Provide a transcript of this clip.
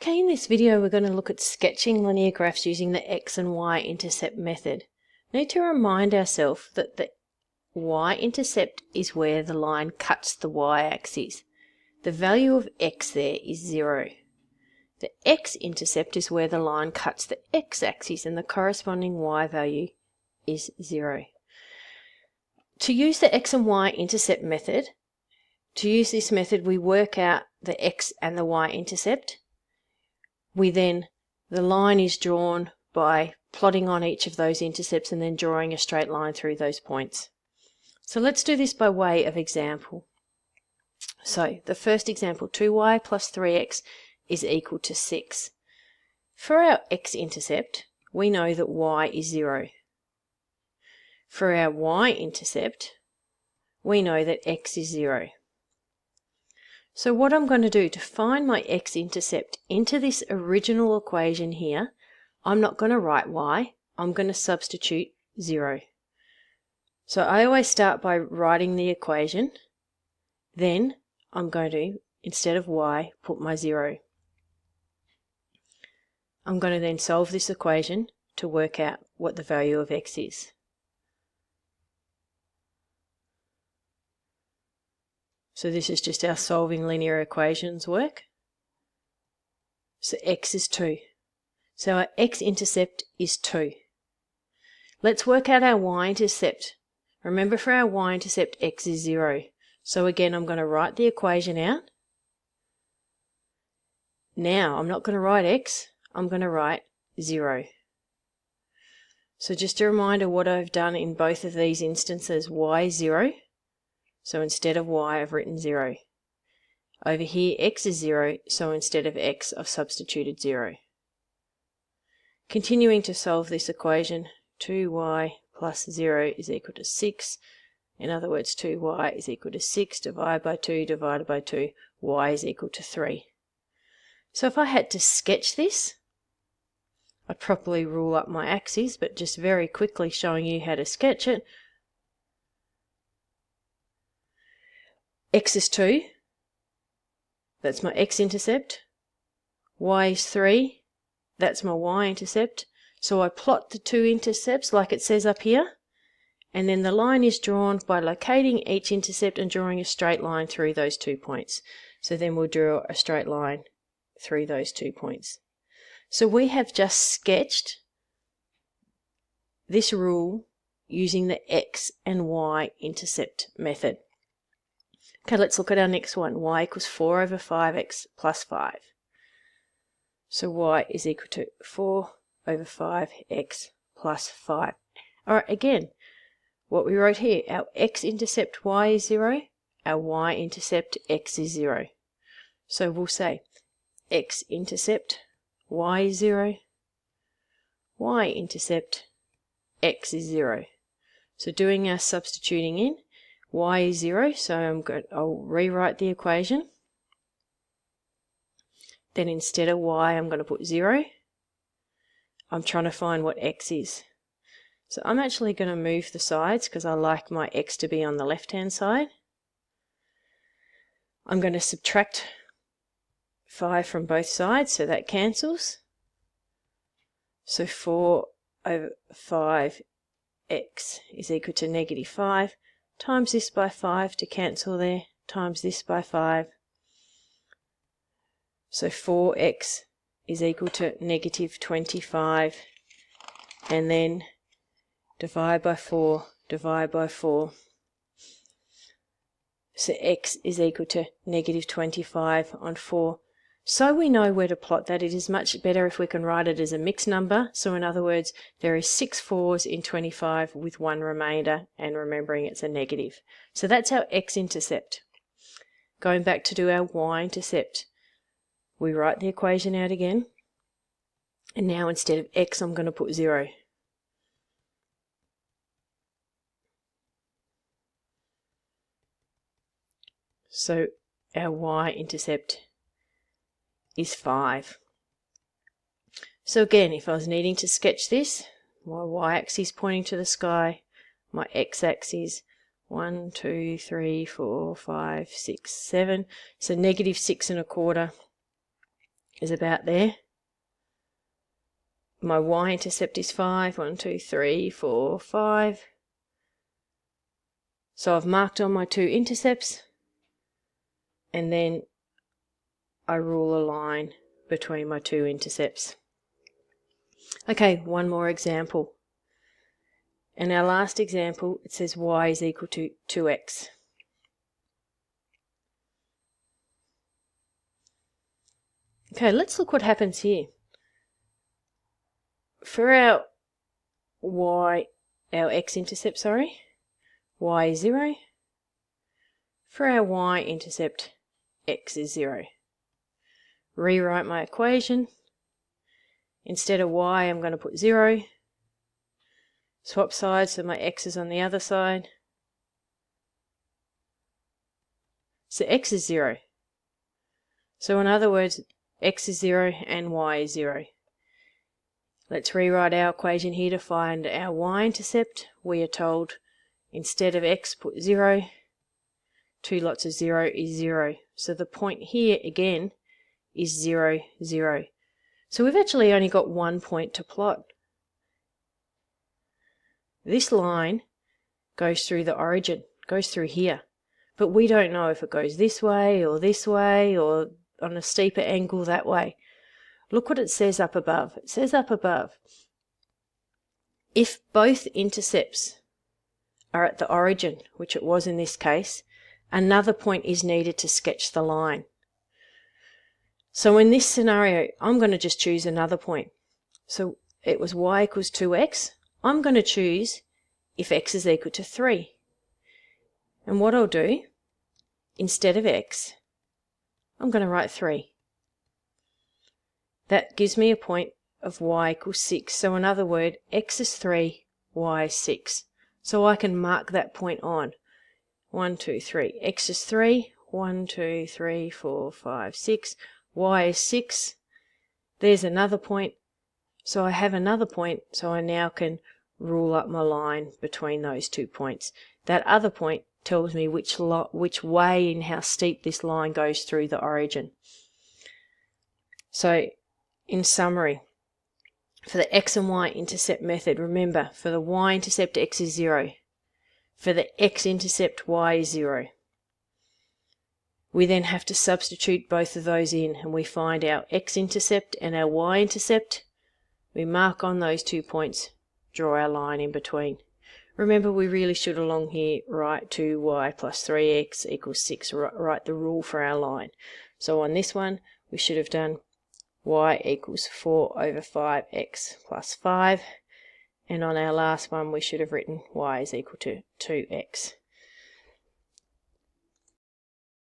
Okay, in this video we're going to look at sketching linear graphs using the x and y intercept method. Need to remind ourselves that the y-intercept is where the line cuts the y-axis. The value of x there is 0. The x-intercept is where the line cuts the x-axis and the corresponding y value is 0. To use the x and y-intercept method, we work out the x and the y-intercept. The line is drawn by plotting on each of those intercepts and then drawing a straight line through those points. So let's do this by way of example. So the first example, 2y plus 3x is equal to 6. For our x-intercept, we know that y is 0. For our y-intercept, we know that x is 0. So what I'm going to do to find my x-intercept into this original equation here, I'm not going to write y, I'm going to substitute 0. So I always start by writing the equation, then I'm going to, instead of y, put my 0. I'm going to then solve this equation to work out what the value of x is. So this is just our solving linear equations work. So x is 2. So our x-intercept is 2. Let's work out our y-intercept. Remember, for our y-intercept, x is 0. So again, I'm going to write the equation out. Now, I'm not going to write x, I'm going to write 0. So just a reminder what I've done in both of these instances, y is 0. So instead of y, I've written 0. Over here, x is 0, so instead of x, I've substituted 0. Continuing to solve this equation, 2y plus 0 is equal to 6. In other words, 2y is equal to 6 divided by 2 divided by 2, y is equal to 3. So if I had to sketch this, I'd properly rule up my axes, but just very quickly showing you how to sketch it. X is 2, that's my x-intercept. Y is 3, that's my y-intercept. So I plot the two intercepts like it says up here, and then the line is drawn by locating each intercept and drawing a straight line through those 2 points. So then we'll draw a straight line through those 2 points. So we have just sketched this rule using the x and y intercept method. Okay, let's look at our next one. Y equals 4 over 5x plus 5. So y is equal to 4 over 5x plus 5. All right, again, what we wrote here, our x-intercept y is 0, our y-intercept x is 0. So we'll say x-intercept y is 0, y-intercept x is 0. So doing our substituting in, y is 0, so I'll rewrite the equation. Then instead of y, I'm going to put 0. I'm trying to find what x is. So I'm actually going to move the sides because I like my x to be on the left-hand side. I'm going to subtract 5 from both sides, so that cancels. So 4 over 5x is equal to negative 5. Times this by 5 to cancel there, times this by 5. So 4x is equal to negative 25, and then divide by 4, divide by 4. So x is equal to negative 25 on 4. So we know where to plot that. It is much better if we can write it as a mixed number. So in other words, there is 6 4s in 25 with 1 remainder, and remembering it's a negative. So that's our x-intercept. Going back to do our y-intercept, we write the equation out again. And now instead of x, I'm going to put 0. So our y-intercept is 5. So again, if I was needing to sketch this, my y-axis pointing to the sky, my x-axis 1, 2, 3, 4, 5, 6, 7. So negative 6 1/4 is about there. My y-intercept is 5. 1, 2, 3, 4, 5. So I've marked on my 2 intercepts, and then I rule a line between my 2 intercepts. Okay, one more example. In our last example, it says y is equal to 2x. Okay, let's look what happens here. For our x-intercept, y is 0. For our y-intercept, x is 0. Rewrite my equation. Instead of y, I'm going to put 0. Swap sides so my x is on the other side. So x is 0. So in other words, x is 0 and y is 0. Let's rewrite our equation here to find our y-intercept. We are told instead of x, put 0. 2 lots of 0 is 0. So the point here again is 0, 0. So we've actually only got one point to plot. This line goes through the origin, goes through here. But we don't know if it goes this way or on a steeper angle that way. Look what it says up above. It says up above, if both intercepts are at the origin, which it was in this case, another point is needed to sketch the line. So in this scenario, I'm going to just choose another point. So it was y equals 2x. I'm going to choose if x is equal to 3. And what I'll do, instead of x, I'm going to write 3. That gives me a point of y equals 6. So in other words, x is 3, y is 6. So I can mark that point on. 1, 2, 3. X is 3. 1, 2, 3, 4, 5, 6. Y is 6. There's another point. So I have another point. So I now can rule up my line between those 2 points. That other point tells me which way and how steep this line goes through the origin. So in summary, for the x and y intercept method, remember, for the y-intercept, x is 0. For the x-intercept, y is 0. We then have to substitute both of those in, and we find our x-intercept and our y-intercept. We mark on those 2 points, draw our line in between. Remember, we really should along here write 2y plus 3x equals 6, write the rule for our line. So on this one, we should have done y equals 4 over 5x plus 5. And on our last one, we should have written y is equal to 2x.